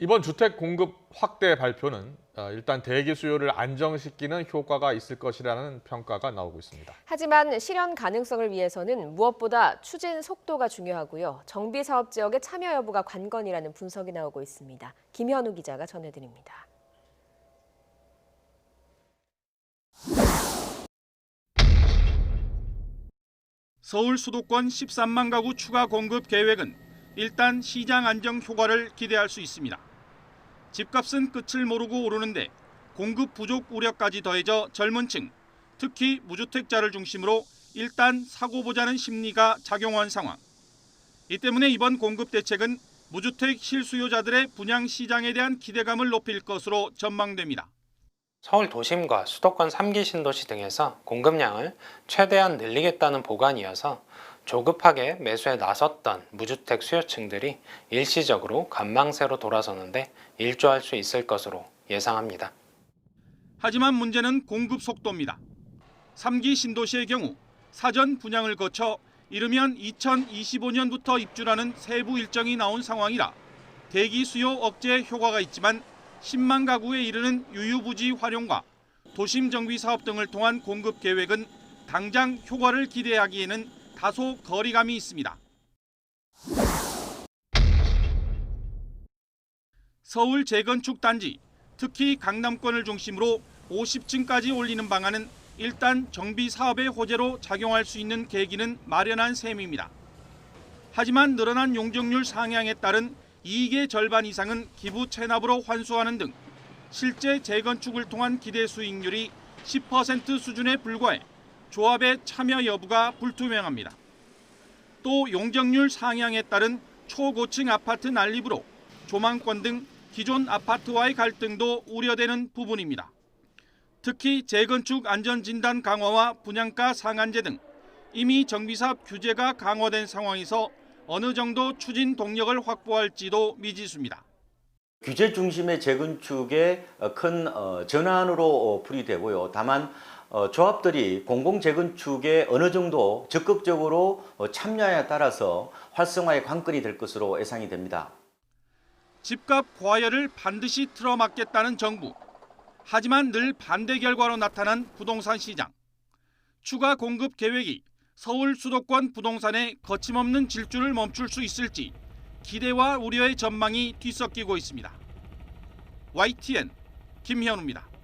이번 주택 공급 확대 발표는 일단 대기 수요를 안정시키는 효과가 있을 것이라는 평가가 나오고 있습니다. 하지만 실현 가능성을 위해서는 무엇보다 추진 속도가 중요하고요. 정비 사업 지역의 참여 여부가 관건이라는 분석이 나오고 있습니다. 김현우 기자가 전해드립니다. 서울 수도권 13만 가구 추가 공급 계획은 일단 시장 안정 효과를 기대할 수 있습니다. 집값은 끝을 모르고 오르는데 공급 부족 우려까지 더해져 젊은 층, 특히 무주택자를 중심으로 일단 사고 보자는 심리가 작용한 상황. 이 때문에 이번 공급 대책은 무주택 실수요자들의 분양 시장에 대한 기대감을 높일 것으로 전망됩니다. 서울 도심과 수도권 3기 신도시 등에서 공급량을 최대한 늘리겠다는 보관이어서 조급하게 매수에 나섰던 무주택 수요층들이 일시적으로 관망세로 돌아서는데 일조할 수 있을 것으로 예상합니다. 하지만 문제는 공급 속도입니다. 3기 신도시의 경우 사전 분양을 거쳐 이르면 2025년부터 입주라는 세부 일정이 나온 상황이라 대기 수요 억제 효과가 있지만 10만 가구에 이르는 유유부지 활용과 도심 정비 사업 등을 통한 공급 계획은 당장 효과를 기대하기에는 다소 거리감이 있습니다. 서울 재건축 단지, 특히 강남권을 중심으로 50층까지 올리는 방안은 일단 정비 사업의 호재로 작용할 수 있는 계기는 마련한 셈입니다. 하지만 늘어난 용적률 상향에 따른 이익의 절반 이상은 기부 체납으로 환수하는 등 실제 재건축을 통한 기대 수익률이 10% 수준에 불과해 조합의 참여 여부가 불투명합니다. 또 용적률 상향에 따른 초고층 아파트 난립으로 조망권 등 기존 아파트와의 갈등도 우려되는 부분입니다. 특히 재건축 안전진단 강화와 분양가 상한제 등 이미 정비사업 규제가 강화된 상황에서 어느 정도 추진 동력을 확보할지도 미지수입니다. 규제 중심의 재건축의 큰 전환으로 풀이되고요. 다만 조합들이 공공재건축에 어느 정도 적극적으로 참여에 따라서 활성화의 관건이 될 것으로 예상이 됩니다. 집값 과열을 반드시 틀어막겠다는 정부. 하지만 늘 반대 결과로 나타난 부동산 시장. 추가 공급 계획이 서울 수도권 부동산의 거침없는 질주를 멈출 수 있을지 기대와 우려의 전망이 뒤섞이고 있습니다. YTN 김현우입니다.